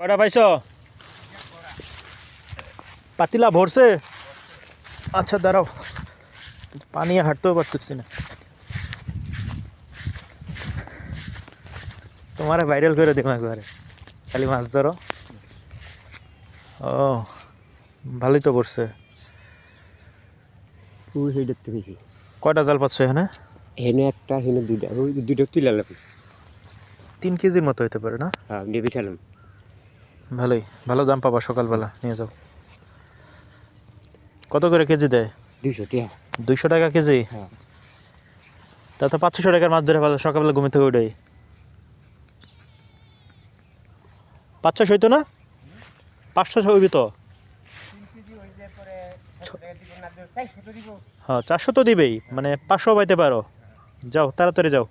কয়টা পাইছো? পাতিলা ভরছে? আচ্ছা দাঁড়াও, পানি হাঁটতেও পারতেছি না। তোমারে ভাইরাল করে দেখো একবারে, খালি মাছ ধরো। ও, ভালোই তো পড়ছে। পুরো সেই দেখতে পেয়েছি। কয়টা জাল পাচ্ছ এখানে? হেনে একটা হেনে দুইটা, ওই দুইটা তুলে লাগবে। 3 কেজির মতো হতে পারে না? হ্যাঁ ভেবেছিলাম। ভালোই, ভালো দাম পাবা সকালবেলা, নিয়ে যাও। কত করে কেজি দেয়? 200 টাকা। 200 টাকা কেজি? হ্যাঁ। তা তো 500 টাকার মাছ ধরে ভালো, সকালবেলা ঘুমে থেকে উঠেই। 500 হইতো না? 500 হইবি তো। হ্যাঁ 400 তো দিবেই, মানে 500 পাইতে পারো। যাও তাড়াতাড়ি যাও।